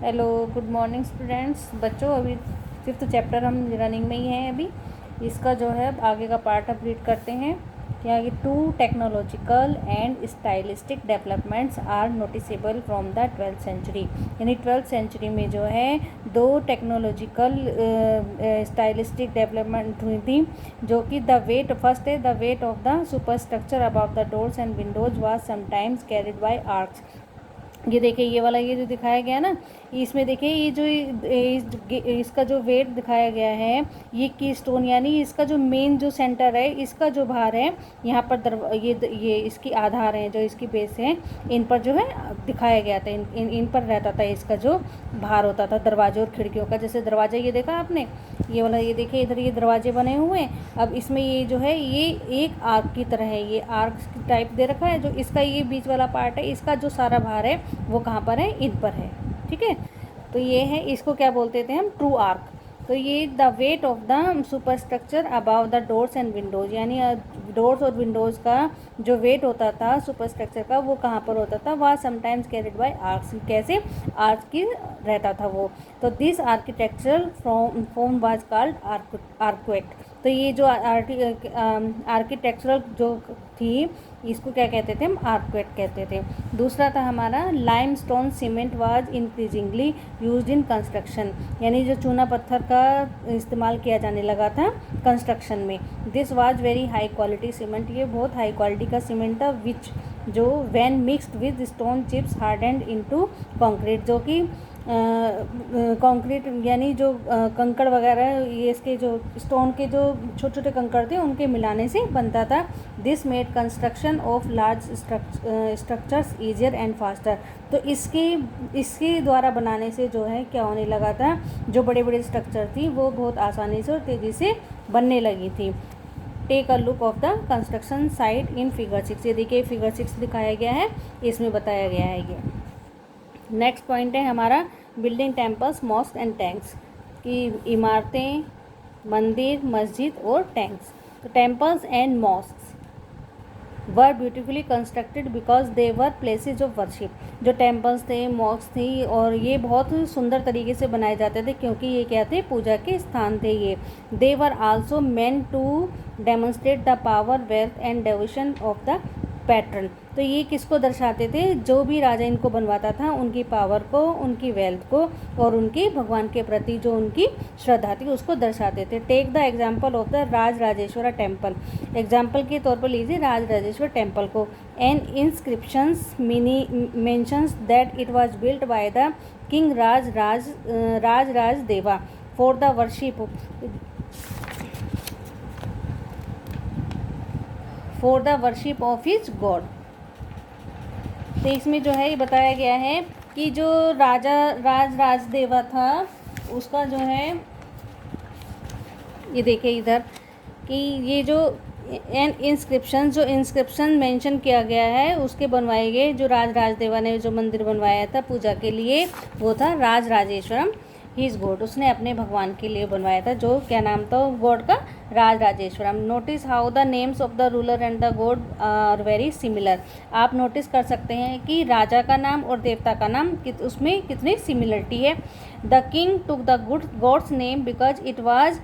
Hello, good morning students. बच्चों, अभी 5th chapter हम रनिंग में ही हैं। अभी इसका जो है आगे का पार्ट अब रीड करते हैं। यहाँ की 2 technological and stylistic developments are noticeable from the 12th century. यानी 12th सेंचुरी में जो है 2 टेक्नोलॉजिकल स्टाइलिस्टिक डेवलपमेंट हुई थी, जो कि द वेट फर्स्ट है, the weight of the super structure about the doors and Windows was sometimes carried by arcs. ये देखिए, ये वाला ये जो दिखाया गया ना, इसमें देखिए ये जो इसका जो वेट दिखाया गया है, ये की स्टोन यानी इसका जो मेन जो सेंटर है, इसका जो भार है यहाँ पर ये इसकी आधार है, जो इसकी बेस है, इन पर जो है दिखाया गया था। इन पर रहता था इसका जो भार होता था दरवाजे और खिड़कियों का। जैसे दरवाजा ये देखा आपने, ये वाला ये देखिए, इधर ये दरवाजे बने हुए हैं। अब इसमें ये जो है ये एक आर्क की तरह है, ये आर्क टाइप दे रखा है। जो इसका ये बीच वाला पार्ट है, इसका जो सारा भार है वो कहाँ पर है, इन पर है। ठीक है, तो ये है, इसको क्या बोलते थे हम, ट्रू आर्क। तो ये the weight of the super structure above the doors and Windows, यानी डोर्स और विंडोज़ का जो वेट होता था सुपर स्ट्रक्चर का, वो कहाँ पर होता था, वह समटाइम्स कैरिड बाय आर्क्स। कैसे आर्क की रहता था वो। तो this architectural form was called arcuate. तो ये जो आर्किटेक्चरल जो थी, इसको क्या कहते थे हम, आर्क्वेट कहते थे। दूसरा था हमारा limestone cement was increasingly used in construction, यानी जो चूना पत्थर का इस्तेमाल किया जाने लगा था कंस्ट्रक्शन में। This was very high quality cement, ये बहुत हाई क्वालिटी का सीमेंट था, विच जो when mixed with stone chips hardened into concrete, जो कि कंक्रीट यानी जो कंकड़ वगैरह, ये इसके जो स्टोन के जो छोटे छोटे कंकड़ थे उनके मिलाने से बनता था। This made construction of large structures easier and faster. तो इसके द्वारा बनाने से जो है क्या होने लगा था, जो बड़े बड़े स्ट्रक्चर थी वो बहुत आसानी से और तेज़ी से बनने लगी थी। Take a look of the construction site in figure 6। ये देखिए फिगर 6 दिखाया गया है, इसमें बताया गया है। ये नेक्स्ट पॉइंट है हमारा building temples mosque and tanks, की इमारतें, मंदिर, मस्जिद और टैंक्स। तो temples and mosques were beautifully constructed because they were places of worship. जो टेम्पल्स थे, मॉस्क थी, और ये बहुत सुंदर तरीके से बनाए जाते थे, क्योंकि ये क्या थे, पूजा के स्थान थे ये। They were also meant to demonstrate the power, wealth and devotion of the patron. तो ये किसको दर्शाते थे, जो भी राजा इनको बनवाता था, उनकी पावर को, उनकी वेल्थ को, और उनके भगवान के प्रति जो उनकी श्रद्धा थी उसको दर्शाते थे। Take the example of the Rajarajeshwar temple. Example के तौर पर लीजिए राज राजेश्वर टेम्पल को। An inscriptions mentions that it was built by the king Rajadeva for the worship of his god. तो इसमें जो है ये बताया गया है कि जो राज देवा था, उसका जो है, ये देखिए इधर कि ये जो इंस्क्रिप्शन मेंशन किया गया है, उसके बनवाए गए, जो राजदेवा ने जो मंदिर बनवाया था पूजा के लिए, वो था राज राजेश्वरम हिज गॉड। उसने अपने भगवान के लिए बनवाया था, जो क्या नाम था गॉड का, Rajarajeshwaram. Notice how the names of the ruler and the god are very similar. आप नोटिस कर सकते हैं कि राजा का नाम और देवता का नाम उसमें कितनी सिमिलरिटी है। The king took the god's name because it was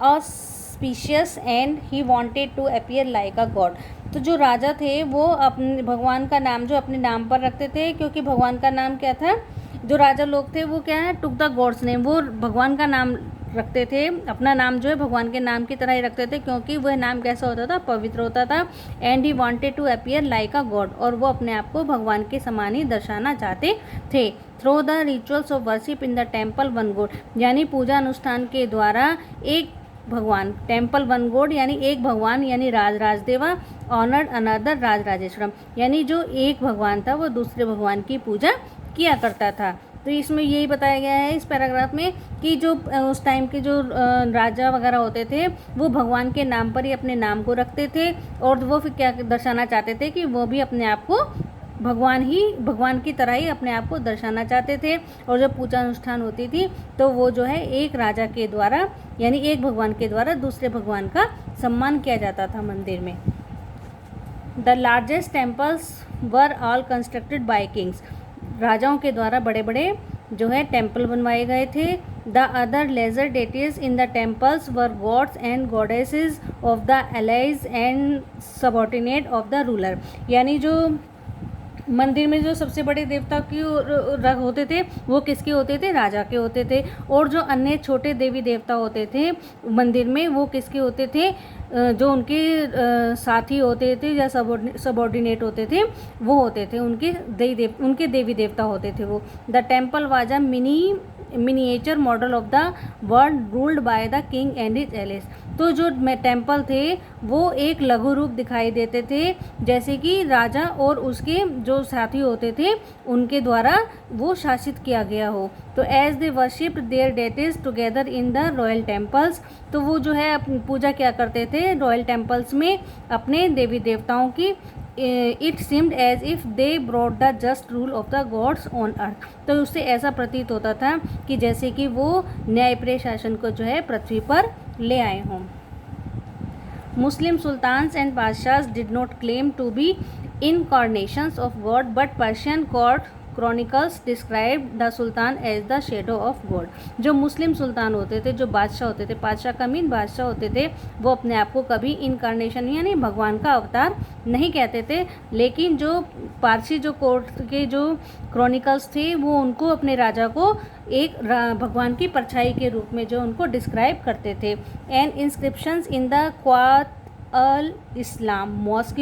auspicious and he wanted to appear like a god. तो जो राजा थे वो अपने भगवान का नाम जो अपने नाम पर रखते थे, क्योंकि भगवान का नाम क्या था, जो राजा लोग थे वो क्या है, टुक द गॉड्स नेम, वो भगवान का नाम रखते थे, अपना नाम जो है भगवान के नाम की तरह ही रखते थे, क्योंकि वह नाम कैसा होता था, पवित्र होता था। And he wanted to appear like a god, और वो अपने आप को भगवान के समान ही दर्शाना चाहते थे। Through the rituals of worship in the temple one God, यानी पूजा अनुष्ठान के द्वारा एक भगवान, टेम्पल वन गॉड यानी एक भगवान, यानी राजदेवा ऑनर्ड अनदर राज राजेश्वरम, यानी जो एक भगवान था वो दूसरे भगवान की पूजा किया करता था। तो इसमें यही बताया गया है इस पैराग्राफ में कि जो उस टाइम के जो राजा वगैरह होते थे, वो भगवान के नाम पर ही अपने नाम को रखते थे, और वो फिर क्या दर्शाना चाहते थे कि वो भी अपने आप को भगवान की तरह ही अपने आप को दर्शाना चाहते थे। और जब पूजा अनुष्ठान होती थी तो वो जो है एक राजा के द्वारा, यानी एक भगवान के द्वारा दूसरे भगवान का सम्मान किया जाता था मंदिर में। The largest temples were all constructed by Kings. राजाओं के द्वारा बड़े बड़े जो है टेम्पल बनवाए गए थे। The other lesser deities in the temples were gods and goddesses of the allies and subordinate of the ruler. यानी जो मंदिर में जो सबसे बड़े देवता की रग होते थे वो किसके होते थे? राजा के होते थे। और जो अन्य छोटे देवी देवता होते थे मंदिर में वो किसके होते थे? जो उनके साथी होते थे या सबॉर्डिनेट होते थे वो होते थे उनके देवी देवता होते थे वो। The temple was a miniature model of the world ruled by the king and his allies. तो जो टेम्पल थे वो एक लघु रूप दिखाई देते थे, जैसे कि राजा और उसके जो साथी होते थे उनके द्वारा वो शासित किया गया हो। तो as they worshipped their deities together in the royal temples, तो वो जो है पूजा क्या करते थे रॉयल टेम्पल्स में अपने देवी देवताओं की। It seemed as if they brought the just rule of the gods on earth. तो उससे ऐसा प्रतीत होता था कि जैसे कि वो न्यायप्रिय शासन को जो है पृथ्वी पर ले आए हों। मुस्लिम सुल्तान्स एंड बादशाहs did not claim to be incarnations of God, but Persian court chronicles describe the sultan as the shadow of God। जो मुस्लिम सुल्तान होते थे, जो बादशाह होते थे, बादशाह का मीन बादशाह होते थे, वो अपने आप को कभी इनकारनेशन यानी भगवान का अवतार नहीं कहते थे, लेकिन जो पारसी जो कोर्ट के जो क्रॉनिकल्स थे वो उनको अपने राजा को एक भगवान की परछाई के रूप में जो उनको डिस्क्राइब करते थे। And inscriptions in the Quwwat al Islam mosque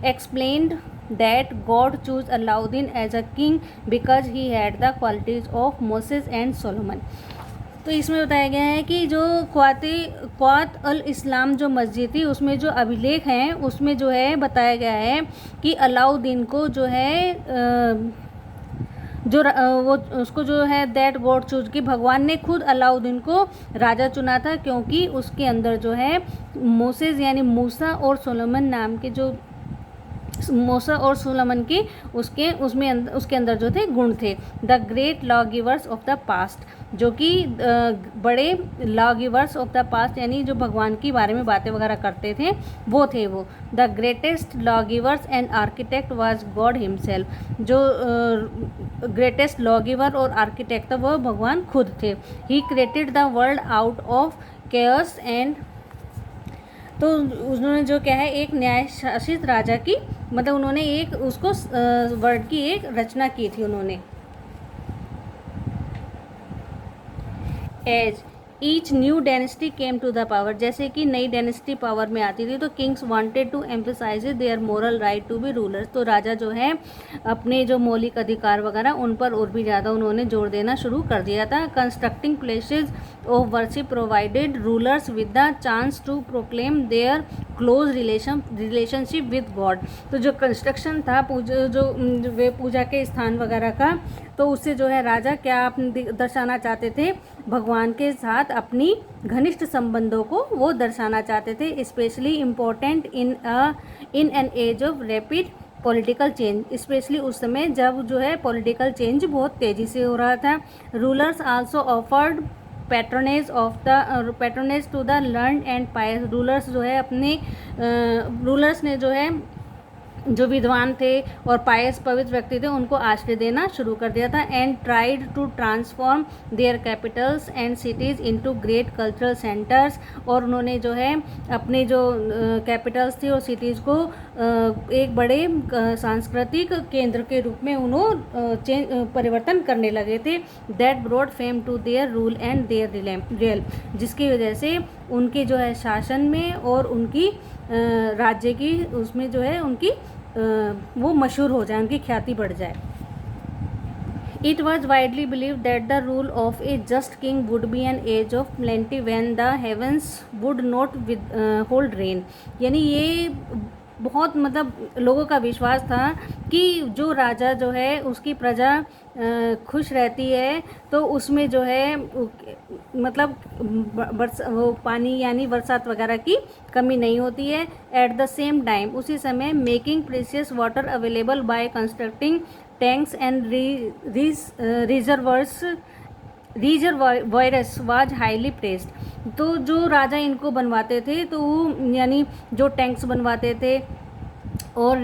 explained that God chose Alauddin as a king because he had the qualities of Moses and Solomon। तो इसमें बताया गया है कि जो क्वात अल इस्लाम जो मस्जिद थी उसमें जो अभिलेख हैं उसमें जो है बताया गया है कि अलाउद्दीन को जो है जो वो उसको जो है दैट गॉड चूज कि भगवान ने खुद अलाउद्दीन को राजा चुना था, क्योंकि उसके अंदर जो है मोसेस यानी मूसा और सोलोमन नाम के जो मूसा और सोलोमन के उसके अंदर जो थे गुण थे। The great law givers of the past, जो कि बड़े law givers of the past यानी जो भगवान के बारे में बातें वगैरह करते थे वो थे वो। The greatest law givers and architect was God himself, जो ग्रेटेस्ट लॉ गिवर और आर्किटेक्ट था वो भगवान खुद थे। He created the world out of cares and, तो उन्होंने जो क्या है एक न्याय शासित राजा की मतलब उन्होंने एक उसको वर्ड की एक रचना की थी उन्होंने। As each new dynasty came to the power, जैसे कि नई डायनेस्टी पावर में आती थी तो kings wanted to emphasise their moral right to be rulers, तो राजा जो है अपने जो मौलिक अधिकार वगैरह उन पर और भी ज़्यादा उन्होंने जोर देना शुरू कर दिया था। Constructing places of worship provided rulers with the chance to proclaim their close relationship with God, तो जो कंस्ट्रक्शन था पूजा के स्थान वगैरह का, तो उससे जो है राजा क्या दर्शाना चाहते थे भगवान के साथ अपनी घनिष्ठ संबंधों को वो दर्शाना चाहते थे। Specially important in an age of rapid political change, specially उस समय जब जो है पॉलिटिकल चेंज बहुत तेज़ी से हो रहा था। Rulers also offered patronage to the learn and pious, rulers जो है अपने रूलर्स ने जो है जो विद्वान थे और पायस पवित्र व्यक्ति थे उनको आश्रय देना शुरू कर दिया था। And tried to transform their capitals and cities into great cultural centres, और उन्होंने जो है अपने जो कैपिटल्स थी और सिटीज़ को एक बड़े सांस्कृतिक केंद्र के रूप में उन्होंने परिवर्तन करने लगे थे। That brought fame to their rule and their realm, जिसकी वजह से उनके जो है शासन में और उनकी राज्य की उसमें जो है उनकी वो मशहूर हो जाए, उनकी ख्याति बढ़ जाए। It was widely believed that the rule of a just king would be an age of plenty when the heavens would not hold rain, यानी ये बहुत मतलब लोगों का विश्वास था कि जो राजा जो है उसकी प्रजा खुश रहती है तो उसमें जो है मतलब वो पानी यानी बरसात वगैरह की कमी नहीं होती है। एट द सेम टाइम उसी समय making precious water available by constructing tanks and reservoirs was highly pressed, तो जो राजा इनको बनवाते थे तो यानी जो टैंक्स बनवाते थे और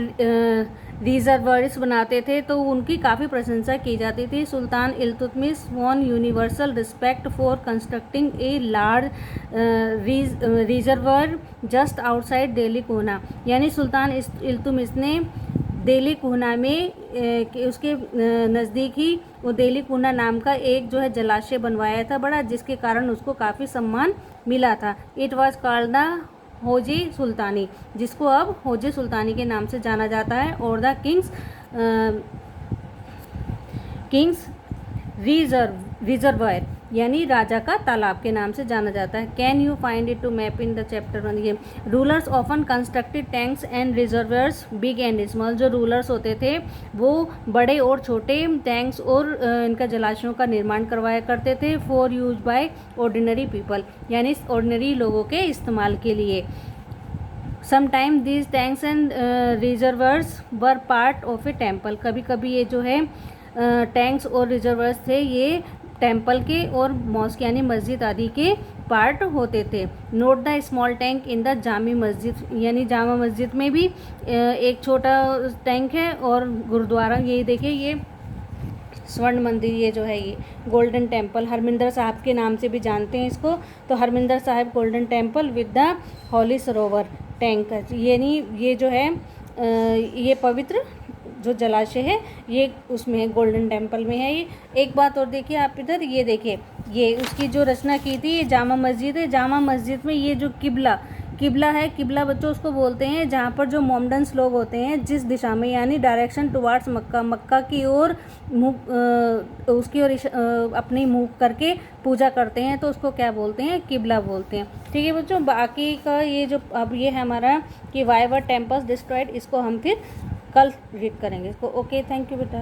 रिजर्वर्स बनाते थे तो उनकी काफ़ी प्रशंसा की जाती थी। Sultan Iltutmish won universal respect for constructing a large reservoir just outside Delhi कोना, यानी सुल्तान इल्तुतमिश ने दिल्ली कोना में उसके नज़दीक ही वो दिल्ली कोना नाम का एक जो है जलाशय बनवाया था बड़ा, जिसके कारण उसको काफ़ी सम्मान मिला था। इट वॉज कॉल्ड द होजे सुल्तानी, जिसको अब होजे सुल्तानी के नाम से जाना जाता है, और द किंग्स रिजर्वायर, यानी राजा का तालाब के नाम से जाना जाता है। Can you find it to map in the chapter 1। ये rulers often constructed tanks and reservoirs big and small, जो रूलर्स होते थे वो बड़े और छोटे टैंक्स और इनका जलाशयों का निर्माण करवाया करते थे, for use by ordinary people, यानी ऑर्डिनरी लोगों के इस्तेमाल के लिए। Sometime these tanks and reservoirs were part of A temple, कभी कभी ये जो है टैंक्स और रिजर्वर्स थे ये टेम्पल के और मॉस्क यानी मस्जिद आदि के पार्ट होते थे। Note the small tank in the Jami मस्जिद, यानी जामा मस्जिद में भी एक छोटा टैंक है, और गुरुद्वारा ये देखिए ये स्वर्ण मंदिर, ये जो है ये गोल्डन टेम्पल, हरमिंदर साहब के नाम से भी जानते हैं इसको, तो Harmandir Sahib golden temple with the holy sarovar tank, यानी ये जो है ये पवित्र जो जलाशय है ये उसमें है, गोल्डन टेम्पल में है ये। एक बात और देखिए आप इधर, ये देखिए ये उसकी जो रचना की थी ये जामा मस्जिद है। जामा मस्जिद में ये जो किबला है, किबला बच्चों उसको बोलते हैं जहाँ पर जो मोमडन्स लोग होते हैं जिस दिशा में, यानी डायरेक्शन टुवार्ड्स मक्का की ओर उसकी ओर अपनी मुँह करके पूजा करते हैं, तो उसको क्या बोलते हैं, किबला बोलते हैं। ठीक है बच्चों, बाकी का ये जो अब ये है हमारा कि वाई वर टेम्पल्स डिस्ट्रॉयड, इसको हम फिर कल रीड करेंगे इसको। ओके, थैंक यू बेटा।